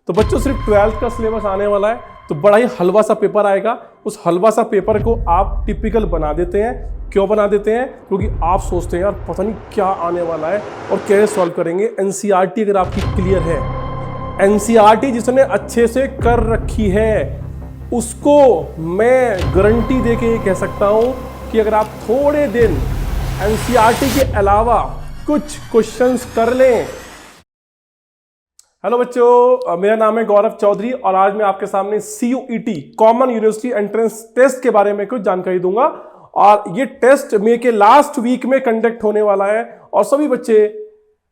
तो बच्चों सिर्फ 12th का सिलेबस आने वाला है, तो बड़ा ही हलवा सा पेपर आएगा। उस हलवा सा पेपर को आप टिपिकल बना देते हैं। क्यों बना देते हैं? क्योंकि आप सोचते हैं यार पता नहीं क्या आने वाला है और कैसे सॉल्व करेंगे। एनसीईआरटी अगर आपकी क्लियर है, एनसीईआरटी जिसने अच्छे से कर रखी है, उसको मैं गारंटी दे के कह सकता हूं कि अगर आप थोड़े दिन एनसीईआरटी के अलावा कुछ क्वेश्चंस कर लें। हेलो बच्चों, मेरा नाम है गौरव चौधरी और आज मैं आपके सामने CUET common university entrance test के बारे में कुछ जानकारी दूंगा। और ये टेस्ट मई के लास्ट वीक में कंडक्ट होने वाला है और सभी बच्चे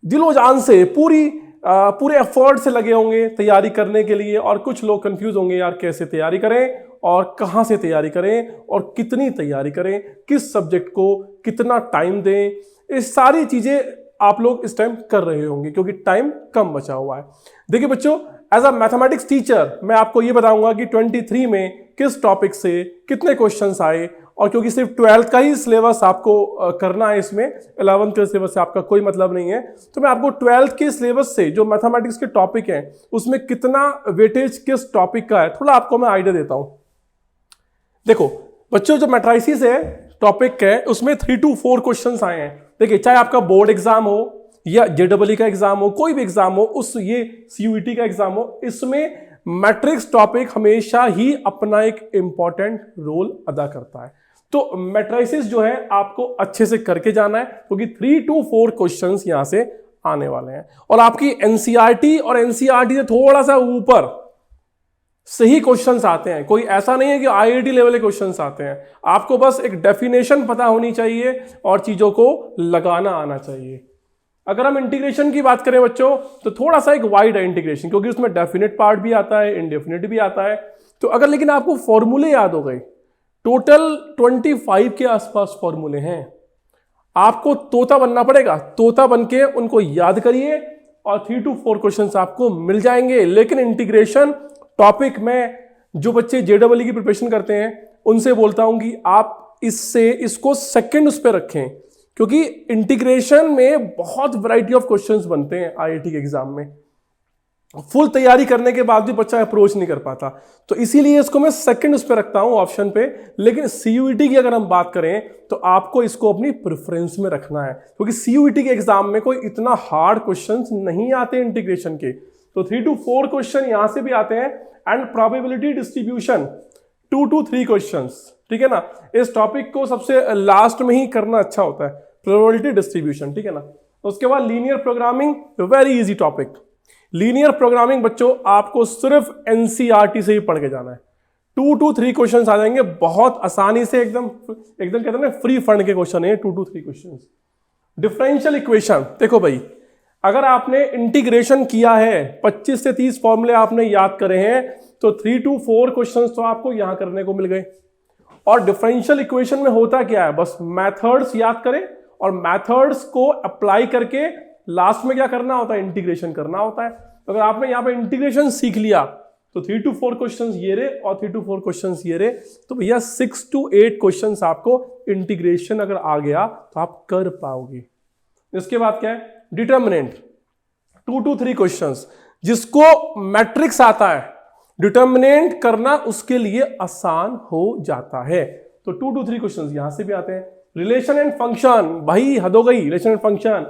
दिलो जान से पूरे एफर्ट से लगे होंगे तैयारी करने के लिए। और कुछ लोग कंफ्यूज होंगे यार कैसे तैयारी करें और कहां से तैयारी करें और कितनी तैयारी करें, किस सब्जेक्ट को कितना टाइम दें। ये सारी चीजें आप लोग इस टाइम कर रहे होंगे क्योंकि टाइम कम बचा हुआ है। देखिए बच्चों, एज अ मैथमेटिक्स टीचर मैं आपको ये बताऊंगा कि 23 में किस टॉपिक से कितने क्वेश्चंस आए। और क्योंकि सिर्फ 12th का ही सिलेबस आपको करना है, इसमें 11th के सिलेबस से आपका कोई मतलब नहीं है, तो मैं आपको 12th के सिलेबस से जो मैथमेटिक्स के टॉपिक हैं उसमें कितना वेटेज किस टॉपिक का है थोड़ा आपको मैं आइडिया देता हूं। देखो बच्चों, जो मैट्रिसेस है टॉपिक है उसमें 3 to 4 क्वेश्चंस आए हैं। देखिए, चाहे आपका बोर्ड एग्जाम हो या JEE का एग्जाम हो, कोई भी एग्जाम हो, उस ये CUET का एग्जाम हो, इसमें मैट्रिक्स टॉपिक हमेशा ही अपना एक इंपॉर्टेंट रोल अदा करता है। तो मैट्रिसेस जो है आपको अच्छे से करके जाना है क्योंकि 3 to 4 क्वेश्चंस यहां से आने वाले हैं। और आपकी NCERT और NCERT से थोड़ा सा ऊपर सही क्वेश्चंस आते हैं। कोई ऐसा नहीं है कि IIT लेवल के क्वेश्चंस आते हैं। आपको बस एक डेफिनेशन पता होनी चाहिए और चीजों को लगाना आना चाहिए। अगर हम इंटीग्रेशन की बात करें बच्चों, तो थोड़ा सा एक वाइड है इंटीग्रेशन, क्योंकि उसमें डेफिनेट पार्ट भी आता है, इनडेफिनेट भी आता है। तो अगर लेकिन आपको फॉर्मूले याद हो गए, टोटल 25 के आसपास फॉर्मूले हैं, आपको तोता बनना पड़ेगा। तोता बन के उनको याद करिए और 3 to 4 क्वेश्चंस आपको मिल जाएंगे। लेकिन इंटीग्रेशन टॉपिक में जो बच्चे JEE की प्रिपरेशन करते हैं उनसे बोलता हूं कि आप इसको सेकंड उस पर रखें, क्योंकि इंटीग्रेशन में बहुत वैरायटी ऑफ क्वेश्चंस बनते हैं IIT के एग्जाम में। फुल तैयारी करने के बाद भी बच्चा अप्रोच नहीं कर पाता, तो इसीलिए इसको मैं सेकंड उस पर रखता हूं ऑप्शन पे। लेकिन CUET की अगर हम बात करें तो आपको इसको अपनी प्रेफरेंस में रखना है, क्योंकि CUET के एग्जाम में कोई इतना हार्ड क्वेश्चंस नहीं आते इंटीग्रेशन के। तो 3 to 4 क्वेश्चन यहां से भी आते हैं and probability distribution 2 to 3 questions, ठीक है ना। इस टॉपिक को सबसे लास्ट में ही करना अच्छा होता है, प्रोबेबिलिटी डिस्ट्रीब्यूशन, ठीक है ना। उसके बाद linear programming, very easy topic. Linear programming बच्चों आपको सिर्फ NCERT से ही पढ़ के जाना है। 2 to 3 क्वेश्चंस आ जाएंगे बहुत आसानी से, एकदम कहते हैं ना फ्री फंड के क्वेश्चन है 2 to 3 क्वेश्चंस। डिफरेंशियल इक्वेशन, देखो भाई, अगर आपने इंटीग्रेशन किया है, 25 से 30 फॉर्मूले आपने याद करे हैं, तो 3 to 4 क्वेश्चंस तो आपको यहां करने को मिल गए। और डिफरेंशियल इक्वेशन में होता क्या है, बस मेथड्स याद करें और मेथड्स को अप्लाई करके लास्ट में क्या करना होता है, इंटीग्रेशन करना होता है। अगर आपने यहां पे इंटीग्रेशन सीख लिया तो 3 to 4 क्वेश्चंस ये रहे और 3 to 4 क्वेश्चंस ये रहे, तो भैया 6 to 8 क्वेश्चंस आपको इंटीग्रेशन अगर आ गया तो आप कर पाओगे। इसके बाद क्या है, डिटर्मिनेंट 2 to 3 क्वेश्चंस, जिसको मैट्रिक्स आता है डिटर्मिनेंट करना उसके लिए आसान हो जाता है। तो 2 to 3 क्वेश्चंस यहां से भी आते हैं। रिलेशन एंड फंक्शन, भाई हद हो गई, relation and function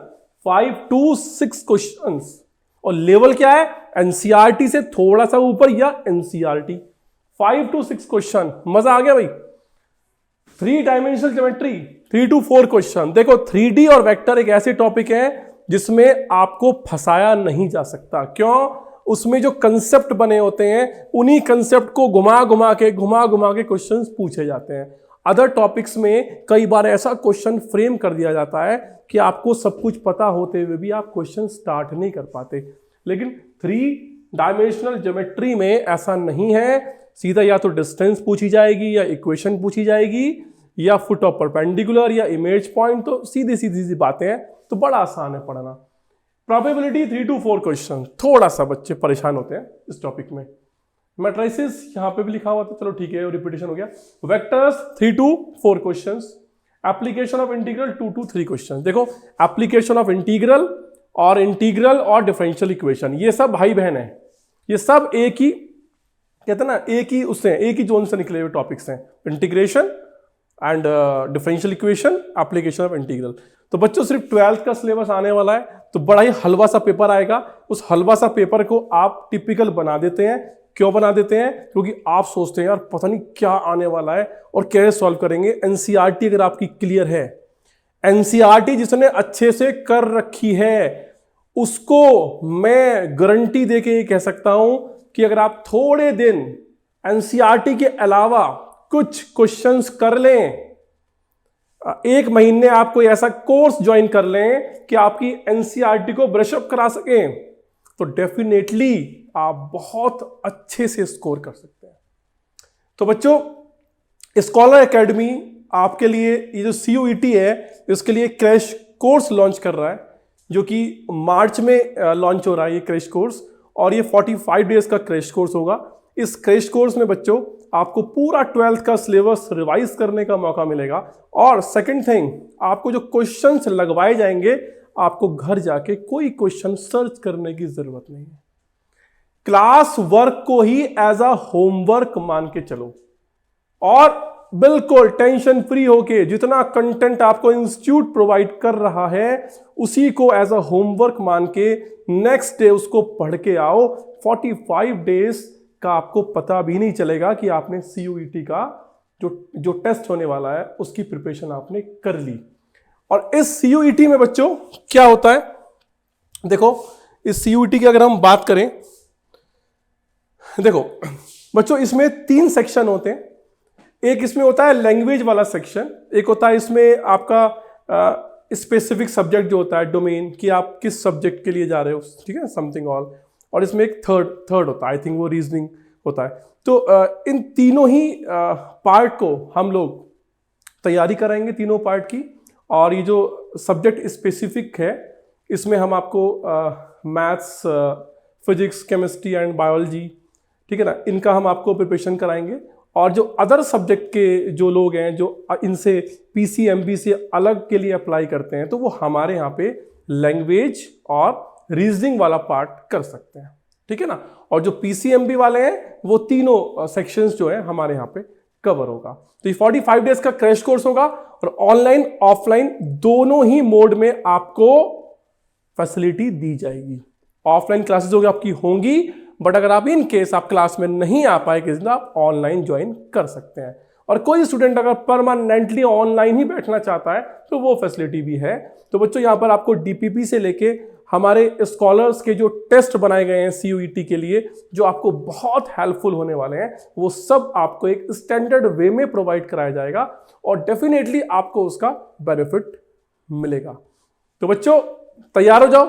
5 to 6 questions. और लेवल क्या है, NCERT से थोड़ा सा ऊपर या NCERT, 5 to 6 क्वेश्चन। मजा आ गया भाई। 3 डायमेंशनल ज्योमेट्री 3 to 4 क्वेश्चन। देखो 3D और वेक्टर एक ऐसे टॉपिक है जिसमें आपको फंसाया नहीं जा सकता। क्यों? उसमें जो कंसेप्ट बने होते हैं उन्हीं कंसेप्ट को घुमा घुमा के क्वेश्चंस पूछे जाते हैं। अदर टॉपिक्स में कई बार ऐसा क्वेश्चन फ्रेम कर दिया जाता है कि आपको सब कुछ पता होते हुए भी आप क्वेश्चन स्टार्ट नहीं कर पाते। लेकिन 3 डायमेंशनल ज्योमेट्री में ऐसा नहीं है। सीधा या तो डिस्टेंस पूछी जाएगी या इक्वेशन पूछी जाएगी या फुट ऑफ परपेंडिकुलर या इमेज पॉइंट, तो सीधी सी बातें हैं, तो बड़ा आसान है पढ़ना। प्रोबेबिलिटी 3 to 4 क्वेश्चन, थोड़ा सा बच्चे परेशान होते हैं इस टॉपिक में। मैट्रिसेस यहां पे भी लिखा हुआ था, चलो ठीक है, रिपीटेशन हो गया। Vectors 3 to 4 questions. Application of integral 2 to 3 question. देखो एप्लीकेशन ऑफ इंटीग्रल और डिफरेंशियल इक्वेशन, ये सब भाई बहन है। ये सब एक ही कहते हैं ना, एक ही जोन से निकले हुए टॉपिक्स हैं, integration and differential equation, application of integral. तो बच्चों सिर्फ 12th का सिलेबस आने वाला है, तो बड़ा ही हलवा सा पेपर आएगा। उस हलवा सा पेपर को आप टिपिकल बना देते हैं। क्यों बना देते हैं? क्योंकि आप सोचते हैं यार पता नहीं क्या आने वाला है और कैसे सॉल्व करेंगे। एनसीईआरटी अगर आपकी क्लियर है, एनसीईआरटी जिसने अच्छे से कर रखी है, उसको मैं गारंटी देके ये कह सकता हूं कि अगर आप थोड़े दिन एनसीईआरटी के अलावा कुछ क्वेश्चंस कर लें, 1 महीने आप कोई ऐसा कोर्स ज्वाइन कर लें कि आपकी एनसीईआरटी को ब्रशअप करा सकें, तो डेफिनेटली आप बहुत अच्छे से स्कोर कर सकते हैं। तो बच्चों, स्कॉलर एकेडमी आपके लिए ये जो CUET है, इसके लिए क्रैश कोर्स लॉन्च कर रहा है, जो कि मार्च में लॉन्च हो रहा है ये क्रैश कोर्स, और ये 45 डेज का क्रैश कोर्स होगा। इस क्रैश कोर्स में बच्चों आपको पूरा 12th का सिलेबस रिवाइज करने का मौका मिलेगा, और सेकंड थिंग, आपको जो क्वेश्चंस लगवाए जाएंगे, आपको घर जाके कोई क्वेश्चन सर्च करने की जरूरत नहीं है। क्लास वर्क को ही एज अ होमवर्क मान के चलो, और बिल्कुल टेंशन फ्री होके जितना कंटेंट आपको इंस्टीट्यूट प्रोवाइड कर रहा है उसी को एज अ होमवर्क मान के नेक्स्ट डे उसको पढ़ के आओ। 45 डेज का आपको पता भी नहीं चलेगा कि आपने CUET का जो टेस्ट होने वाला है उसकी प्रिपरेशन आपने कर ली। और इस CUET में बच्चों क्या होता है, देखो इस CUET की अगर हम बात करें, देखो बच्चों इसमें 3 सेक्शन होते हैं। एक इसमें होता है लैंग्वेज वाला सेक्शन, एक होता है इसमें आपका स्पेसिफिक सब्जेक्ट जो होता है, डोमेन, कि आप किस सब्जेक्ट के लिए जा रहे हो, ठीक है, समथिंग ऑल, और इसमें एक थर्ड होता है, आई थिंक वो रीजनिंग होता है। तो इन तीनों ही पार्ट को हम लोग तैयारी कराएंगे, तीनों पार्ट की। और ये जो सब्जेक्ट स्पेसिफिक है, इसमें हम आपको maths, physics, chemistry and biology, ठीक है ना, इनका हम आपको प्रिपरेशन कराएंगे। और जो अदर सब्जेक्ट के जो लोग हैं जो इनसे PCMB से अलग के लिए अप्लाई करते हैं, तो वो हमारे यहाँ पे लैंग्वेज और रीजनिंग वाला पार्ट कर सकते हैं, ठीक है ना। और जो PCMB वाले हैं वो तीनों सेक्शंस जो है हमारे यहाँ पे कवर होगा। तो ये 45 डेज का क्रैश कोर्स होगा, और ऑनलाइन ऑफलाइन दोनों ही मोड में आपको फैसिलिटी दी जाएगी। ऑफलाइन क्लासेस आपकी होंगी, बट अगर आप इन केस आप क्लास में नहीं आ पाए किसी दिन, आप ऑनलाइन ज्वाइन कर सकते हैं। और कोई स्टूडेंट अगर परमानेंटली ऑनलाइन ही बैठना चाहता है तो वो फैसिलिटी भी है। तो बच्चों यहाँ पर आपको DPP से लेके हमारे स्कॉलर्स के जो टेस्ट बनाए गए हैं CUET के लिए, जो आपको बहुत हेल्पफुल होने वाले हैं, वो सब आपको एक स्टैंडर्ड वे में प्रोवाइड कराया जाएगा, और डेफिनेटली आपको उसका बेनिफिट मिलेगा। तो बच्चों तैयार हो जाओ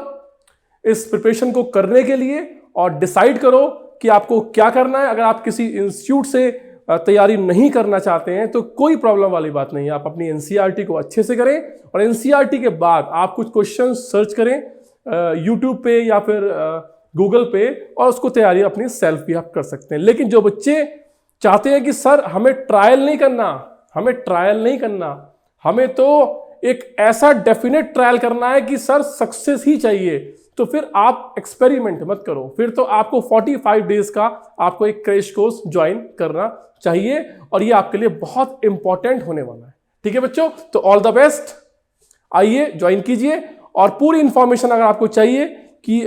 इस प्रिपरेशन को करने के लिए, और डिसाइड करो कि आपको क्या करना है। अगर आप किसी इंस्टीट्यूट से तैयारी नहीं करना चाहते हैं तो कोई प्रॉब्लम वाली बात नहीं है, आप अपनी एनसीईआरटी को अच्छे से करें, और एनसीईआरटी के बाद आप कुछ क्वेश्चन सर्च करें यूट्यूब पे या फिर गूगल पे, और उसको तैयारी अपनी सेल्फ भी आप कर सकते हैं। लेकिन जो बच्चे चाहते हैं कि सर हमें ट्रायल नहीं करना, हमें तो एक ऐसा डेफिनेट ट्रायल करना है कि सर सक्सेस ही चाहिए, तो फिर आप एक्सपेरिमेंट मत करो, फिर तो आपको 45 डेज का आपको एक क्रैश कोर्स ज्वाइन करना चाहिए, और ये आपके लिए बहुत इंपॉर्टेंट होने वाला है। ठीक है बच्चों, तो ऑल द बेस्ट, आइए ज्वाइन कीजिए। और पूरी इंफॉर्मेशन अगर आपको चाहिए कि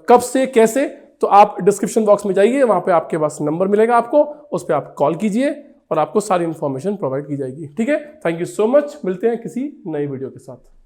कब से कैसे, तो आप डिस्क्रिप्शन बॉक्स में जाइए, वहां पे आपके पास नंबर मिलेगा आपको, उस पर आप कॉल कीजिए और आपको सारी इंफॉर्मेशन प्रोवाइड की जाएगी। ठीक है, थैंक यू सो मच, मिलते हैं किसी नई वीडियो के साथ।